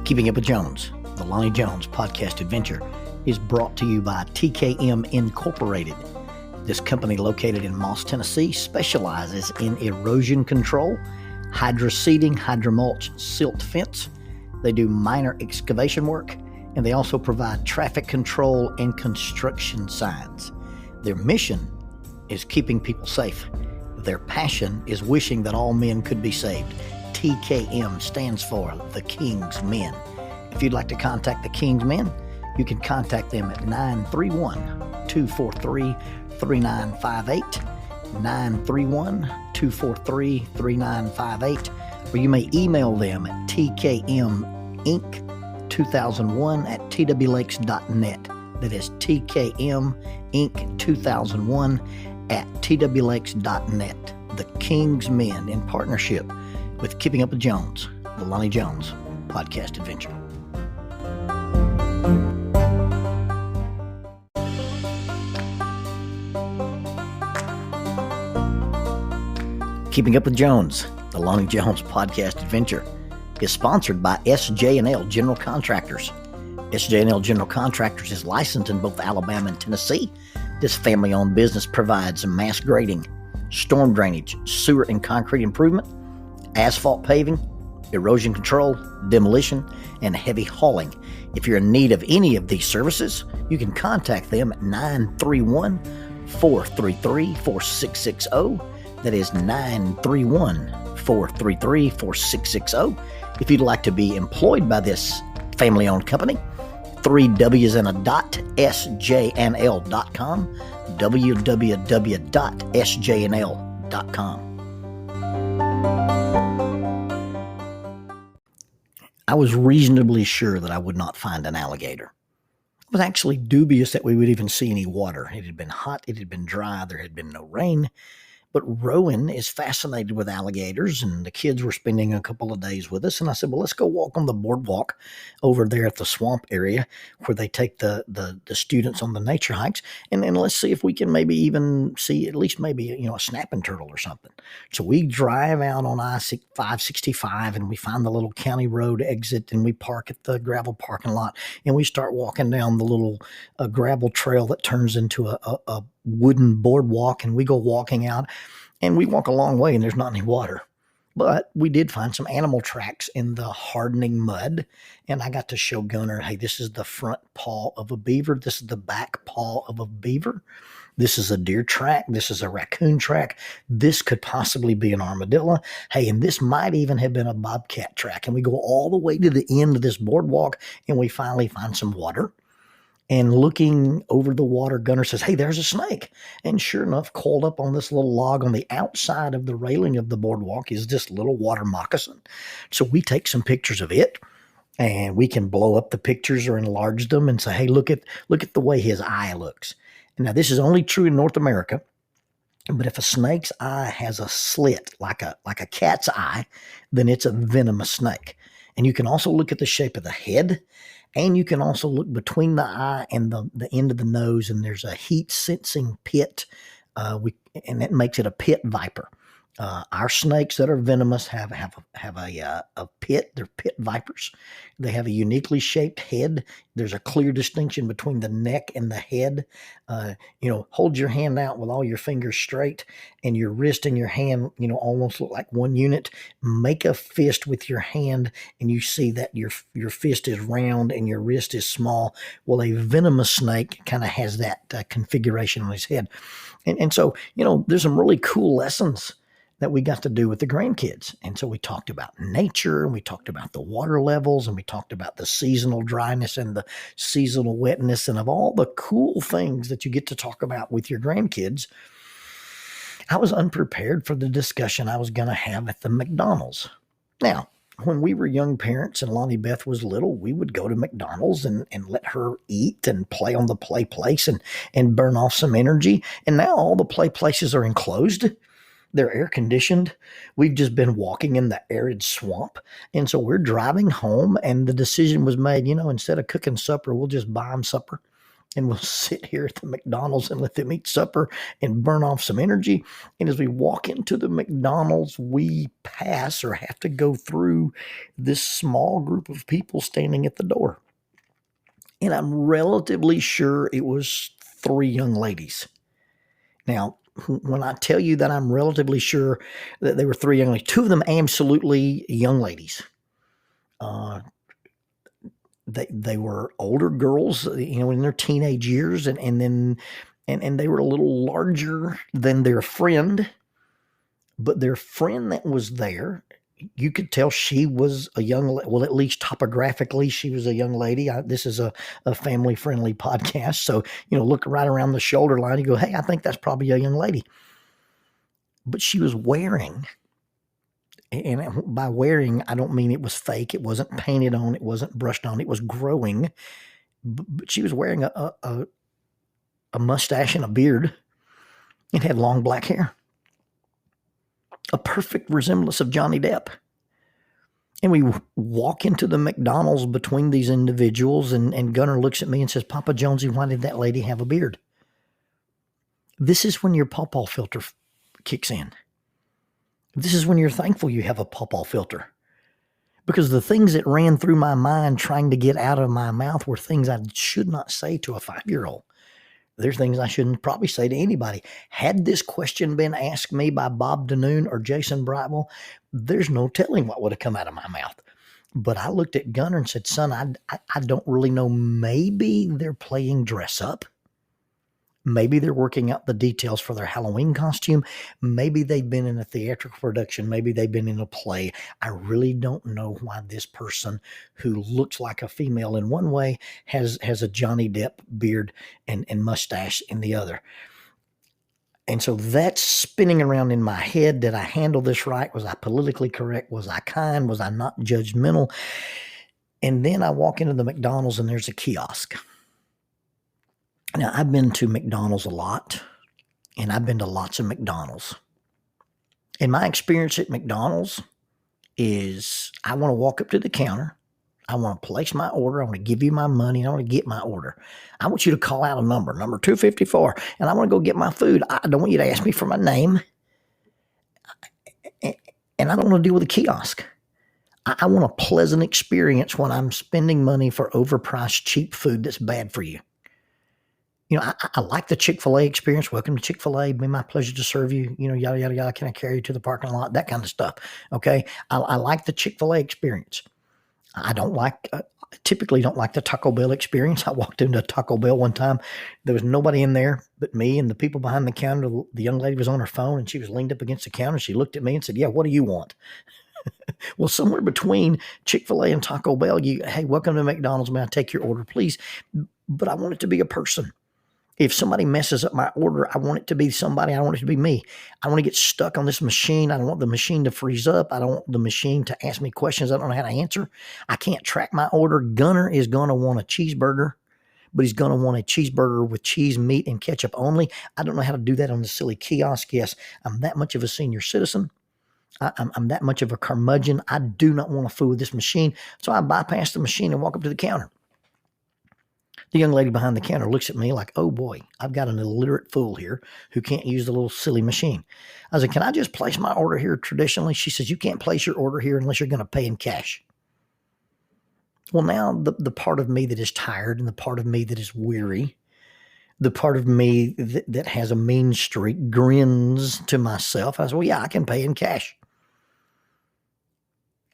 Keeping Up with Jones, the Lonnie Jones podcast adventure, is brought to you by TKM Incorporated. This company, located in Moss, Tennessee, specializes in erosion control, hydroseeding, hydromulch, silt fence. They do minor excavation work, and they also provide traffic control and construction signs. Their mission is keeping people safe. Their passion is wishing that all men could be saved. TKM stands for The King's Men. If you'd like to contact The King's Men, you can contact them at 931-243-3958, 931-243-3958, or you may email them at tkminc2001@twlakes.net. That is tkminc2001@twlakes.net. The King's Men, in partnership with Keeping Up with Jones, the Lonnie Jones podcast adventure. Keeping Up with Jones, the Lonnie Jones podcast adventure, is sponsored by SJ&L General Contractors. SJ&L General Contractors is licensed in both Alabama and Tennessee. This family-owned business provides mass grading, storm drainage, sewer and concrete improvement, asphalt paving, erosion control, demolition, and heavy hauling. If you're in need of any of these services, you can contact them at 931-433-4660. That is 931-433-4660. If you'd like to be employed by this family-owned company, 3 W's and a dot, sjnl.com, www.sjnl.com. I was reasonably sure that I would not find an alligator. I was actually dubious that we would even see any water. It had been hot, it had been dry, there had been no rain. But Rowan is fascinated with alligators, and the kids were spending a couple of days with us. And I said, well, let's go walk on the boardwalk over there at the swamp area where they take the students on the nature hikes. And let's see if we can maybe even see at least maybe, a snapping turtle or something. So we drive out on I-565, and we find the little county road exit, and we park at the gravel parking lot, and we start walking down the little gravel trail that turns into a wooden boardwalk, and we go walking out, and we walk a long way, and there's not any water. But we did find some animal tracks in the hardening mud, and I got to show Gunner, hey, this is the front paw of a beaver. This is the back paw of a beaver. This is a deer track. This is a raccoon track. This could possibly be an armadillo. Hey, and this might even have been a bobcat track. And we go all the way to the end of this boardwalk, and we finally find some water. And looking over the water, Gunner says, hey, there's a snake. And sure enough, coiled up on this little log on the outside of the railing of the boardwalk is this little water moccasin. So we take some pictures of it, and we can blow up the pictures or enlarge them and say, hey, look at the way his eye looks. And now, this is only true in North America. But if a snake's eye has a slit like a cat's eye, then it's a venomous snake. And you can also look at the shape of the head. And you can also look between the eye and the end of the nose, and there's a heat-sensing pit, and that makes it a pit viper. Our snakes that are venomous have a pit. They're pit vipers. They have a uniquely shaped head. There's a clear distinction between the neck and the head. Hold your hand out with all your fingers straight, and your wrist and your hand, almost look like one unit. Make a fist with your hand, and you see that your fist is round and your wrist is small. Well, a venomous snake kind of has that configuration on his head. And so, there's some really cool lessons that we got to do with the grandkids. And so we talked about nature, and we talked about the water levels, and we talked about the seasonal dryness and the seasonal wetness, and of all the cool things that you get to talk about with your grandkids. I was unprepared for the discussion I was going to have at the McDonald's. Now, when we were young parents and Lonnie Beth was little, we would go to McDonald's and let her eat and play on the play place and burn off some energy. And now all the play places are enclosed. They're air conditioned. We've just been walking in the arid swamp. And so we're driving home, and the decision was made, instead of cooking supper, we'll just buy them supper. and we'll sit here at the McDonald's and let them eat supper and burn off some energy. And as we walk into the McDonald's, we pass or have to go through this small group of people standing at the door. And I'm relatively sure it was 3 young ladies. Now, when I tell you that I'm relatively sure that they were 3 young ladies, 2 of them absolutely young ladies. They were older girls, in their teenage years, and they were a little larger than their friend. But their friend that was there, you could tell she was a well, at least topographically, she was a young lady. This is a family-friendly podcast. So, look right around the shoulder line. You go, hey, I think that's probably a young lady. But she was wearing, and by wearing, I don't mean it was fake. It wasn't painted on. It wasn't brushed on. It was growing. But she was wearing a mustache and a beard and had long black hair. A perfect resemblance of Johnny Depp. And we walk into the McDonald's between these individuals, and Gunnar looks at me and says, Papa Jonesy, why did that lady have a beard? This is when your pawpaw filter kicks in. This is when you're thankful you have a pawpaw filter. Because the things that ran through my mind trying to get out of my mouth were things I should not say to a 5-year-old. There's things I shouldn't probably say to anybody. Had this question been asked me by Bob Danoon or Jason Brightwell, there's no telling what would have come out of my mouth. But I looked at Gunnar and said, son, I don't really know. Maybe they're playing dress up. Maybe they're working out the details for their Halloween costume. Maybe they've been in a theatrical production. Maybe they've been in a play. I really don't know why this person who looks like a female in one way has a Johnny Depp beard and mustache in the other. And so that's spinning around in my head. Did I handle this right? Was I politically correct? Was I kind? Was I not judgmental? And then I walk into the McDonald's and there's a kiosk. Now, I've been to McDonald's a lot, and I've been to lots of McDonald's. And my experience at McDonald's is I want to walk up to the counter. I want to place my order. I want to give you my money. I want to get my order. I want you to call out a number 254, and I want to go get my food. I don't want you to ask me for my name, and I don't want to deal with a kiosk. I want a pleasant experience when I'm spending money for overpriced, cheap food that's bad for you. I like the Chick-fil-A experience. Welcome to Chick-fil-A. Be my pleasure to serve you. Yada, yada, yada. Can I carry you to the parking lot? That kind of stuff. Okay. I like the Chick-fil-A experience. I typically don't like the Taco Bell experience. I walked into Taco Bell one time. There was nobody in there but me and the people behind the counter. The young lady was on her phone and she was leaned up against the counter. She looked at me and said, yeah, what do you want? Well, somewhere between Chick-fil-A and Taco Bell, hey, welcome to McDonald's. May I take your order, please? But I want it to be a person. If somebody messes up my order, I want it to be somebody. I don't want it to be me. I don't want to get stuck on this machine. I don't want the machine to freeze up. I don't want the machine to ask me questions I don't know how to answer. I can't track my order. Gunnar is going to want a cheeseburger, but he's going to want a cheeseburger with cheese, meat, and ketchup only. I don't know how to do that on the silly kiosk. Yes, I'm that much of a senior citizen. I'm that much of a curmudgeon. I do not want to fool with this machine. So I bypass the machine and walk up to the counter. The young lady behind the counter looks at me like, oh boy, I've got an illiterate fool here who can't use the little silly machine. I said, can I just place my order here traditionally? She says, you can't place your order here unless you're going to pay in cash. Well, now the part of me that is tired and the part of me that is weary, the part of me that has a mean streak grins to myself. I said, well, yeah, I can pay in cash.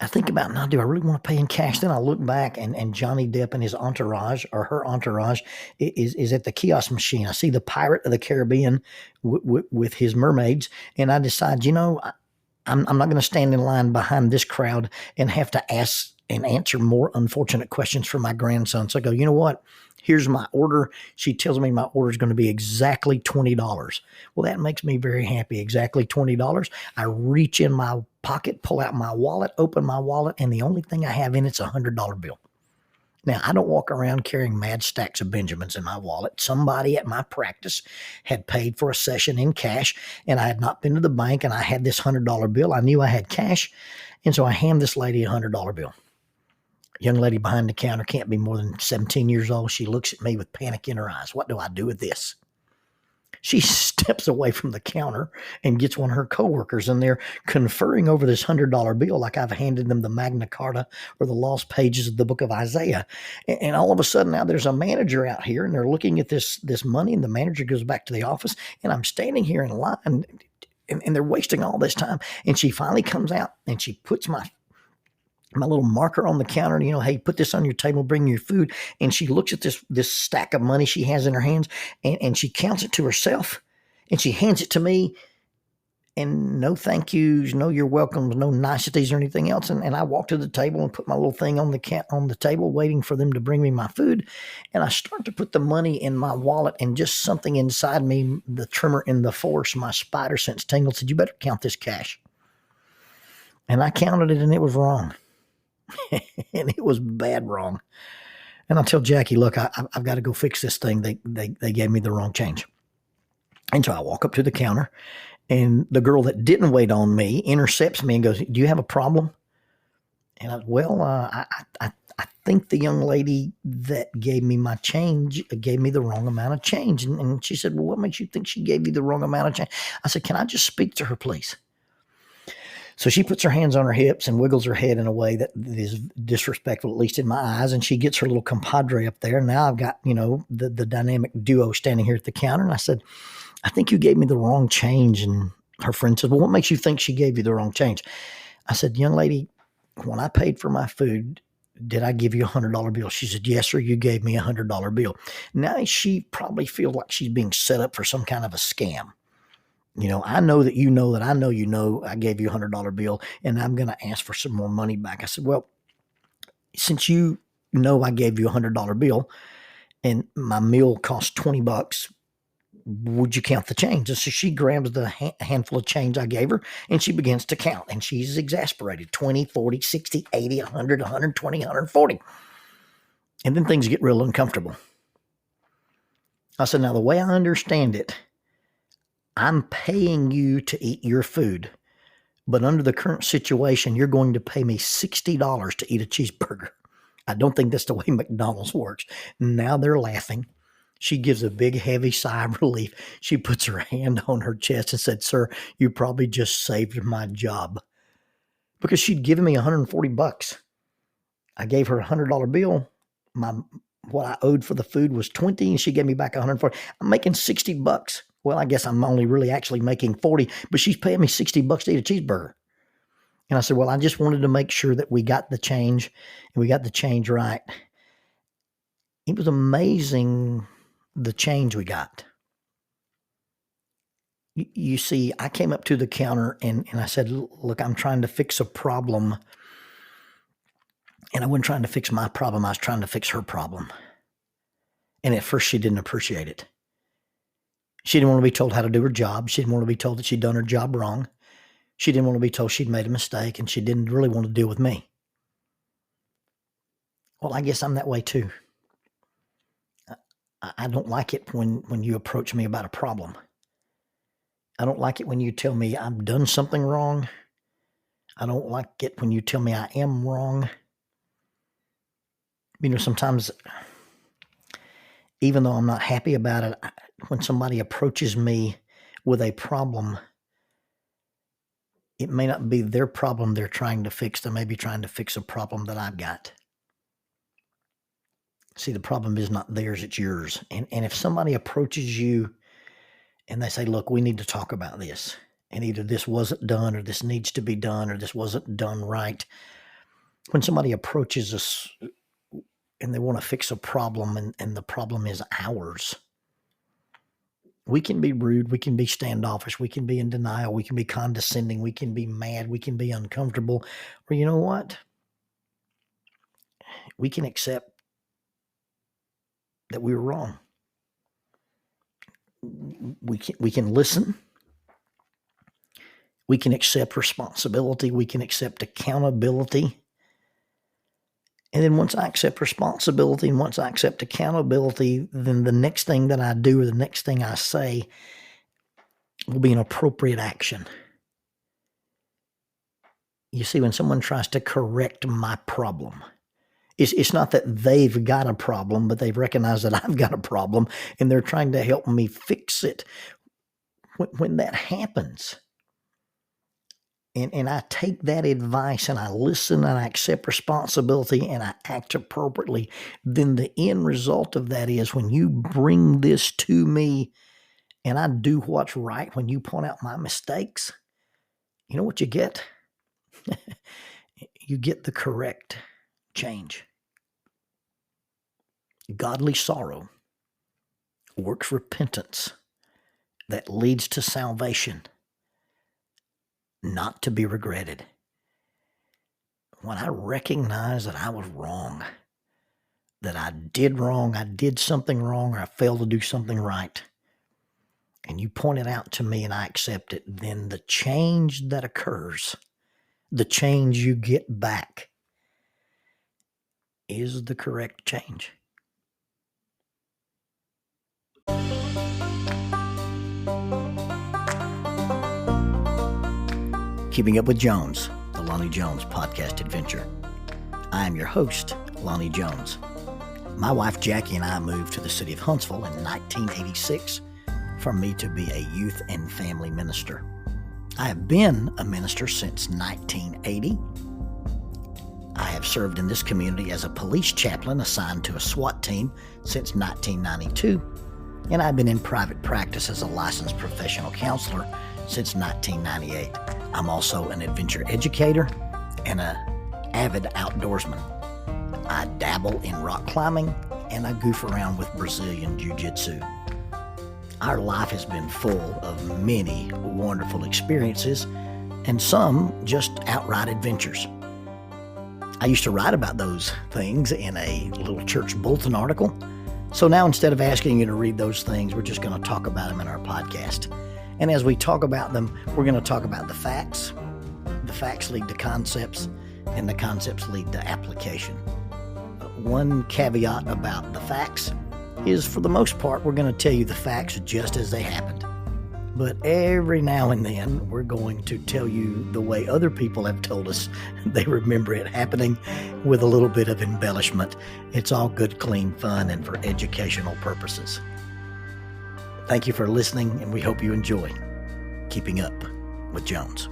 I think about, now, do I really want to pay in cash? Then I look back and Johnny Depp and his entourage or her entourage is at the kiosk machine. I see the Pirate of the Caribbean with his mermaids. And I decide, I'm not going to stand in line behind this crowd and have to ask and answer more unfortunate questions for my grandson. So I go, you know what? Here's my order. She tells me my order is going to be exactly $20. Well, that makes me very happy. Exactly $20. I reach in my pocket, pull out my wallet, open my wallet, and the only thing I have in it's a $100 bill. Now, I don't walk around carrying mad stacks of Benjamins in my wallet. Somebody at my practice had paid for a session in cash, and I had not been to the bank, and I had this $100 bill. I knew I had cash, and so I hand this lady a $100 bill. Young lady behind the counter can't be more than 17 years old. She looks at me with panic in her eyes. What do I do with this? She steps away from the counter and gets one of her coworkers, and they're conferring over this $100 bill like I've handed them the Magna Carta or the lost pages of the book of Isaiah. And all of a sudden now there's a manager out here, and they're looking at this money, and the manager goes back to the office, and I'm standing here in line, and they're wasting all this time. And she finally comes out, and she puts my little marker on the counter, hey, put this on your table, bring your food. And she looks at this stack of money she has in her hands, and she counts it to herself, and she hands it to me, and no thank yous, no you're welcome, no niceties or anything else. And I walk to the table and put my little thing on the table, waiting for them to bring me my food. And I start to put the money in my wallet, and just something inside me, the tremor in the force, my spider sense tingled, said, you better count this cash. And I counted it, and it was wrong. And it was bad wrong. And I tell Jackie, look, I've got to go fix this thing. They gave me the wrong change. And so I walk up to the counter, and the girl that didn't wait on me intercepts me and goes, do you have a problem? And I think the young lady that gave me my change gave me the wrong amount of change. And she said, well, what makes you think she gave you the wrong amount of change? I said, can I just speak to her, please? So she puts her hands on her hips and wiggles her head in a way that is disrespectful, at least in my eyes. And she gets her little compadre up there. And now I've got, the dynamic duo standing here at the counter. And I said, I think you gave me the wrong change. And her friend said, well, what makes you think she gave you the wrong change? I said, young lady, when I paid for my food, did I give you $100 bill? She said, yes, sir, you gave me $100 bill. Now she probably feels like she's being set up for some kind of a scam. I know that I know I gave you $100 bill, and I'm going to ask for some more money back. I said, well, since you know I gave you $100 bill and my meal cost $20, would you count the change? And so she grabs the handful of change I gave her, and she begins to count, and she's exasperated. 20, 40, 60, 80, 100, 120, 140. And then things get real uncomfortable. I said, now the way I understand it, I'm paying you to eat your food, but under the current situation, you're going to pay me $60 to eat a cheeseburger. I don't think that's the way McDonald's works. Now they're laughing. She gives a big, heavy sigh of relief. She puts her hand on her chest and said, sir, you probably just saved my job. Because she'd given me $140. I gave her a $100 bill. What I owed for the food was $20, and she gave me back $140. I'm making $60. Well, I guess I'm only really actually making $40, but she's paying me $60 to eat a cheeseburger. And I said, well, I just wanted to make sure that we got the change, and we got the change right. It was amazing the change we got. You see, I came up to the counter and I said, look, I'm trying to fix a problem. And I wasn't trying to fix my problem. I was trying to fix her problem. And at first she didn't appreciate it. She didn't want to be told how to do her job. She didn't want to be told that she'd done her job wrong. She didn't want to be told she'd made a mistake, and she didn't really want to deal with me. Well, I guess I'm that way too. I don't like it when you approach me about a problem. I don't like it when you tell me I've done something wrong. I don't like it when you tell me I am wrong. Sometimes, even though I'm not happy about it, when somebody approaches me with a problem, it may not be their problem they're trying to fix. They may be trying to fix a problem that I've got. See, the problem is not theirs, it's yours. And if somebody approaches you and they say, look, we need to talk about this, and either this wasn't done or this needs to be done or this wasn't done right. When somebody approaches us and they want to fix a problem and the problem is ours, we can be rude, we can be standoffish, we can be in denial, we can be condescending, we can be mad, we can be uncomfortable. Or you know what? We can accept that we were wrong. We can listen. We can accept responsibility. We can accept accountability. And then once I accept responsibility and once I accept accountability, then the next thing that I do or the next thing I say will be an appropriate action. You see, when someone tries to correct my problem, It's not that they've got a problem, but they've recognized that I've got a problem, and they're trying to help me fix it. When that happens, and I take that advice and I listen and I accept responsibility and I act appropriately, then the end result of that is when you bring this to me and I do what's right, when you point out my mistakes, you know what you get? You get the correct change. Godly sorrow works repentance that leads to salvation, not to be regretted. When I recognize that I was wrong, that I did something wrong, or I failed to do something right, and you point it out to me and I accept it, then the change that occurs, the change you get back, is the correct change. Keeping Up with Jones, the Lonnie Jones podcast adventure. I am your host, Lonnie Jones. My wife Jackie and I moved to the city of Huntsville in 1986 for me to be a youth and family minister. I have been a minister since 1980. I have served in this community as a police chaplain assigned to a SWAT team since 1992, and I've been in private practice as a licensed professional counselor since 1998. I'm also an adventure educator and an avid outdoorsman. I dabble in rock climbing and I goof around with Brazilian Jiu-Jitsu. Our life has been full of many wonderful experiences and some just outright adventures. I used to write about those things in a little church bulletin article. So now instead of asking you to read those things, we're just going to talk about them in our podcast. And as we talk about them, we're going to talk about the facts. The facts lead to concepts, and the concepts lead to application. One caveat about the facts is, for the most part, we're going to tell you the facts just as they happened. But every now and then, we're going to tell you the way other people have told us they remember it happening, with a little bit of embellishment. It's all good, clean fun and for educational purposes. Thank you for listening, and we hope you enjoy Keeping Up with Jones.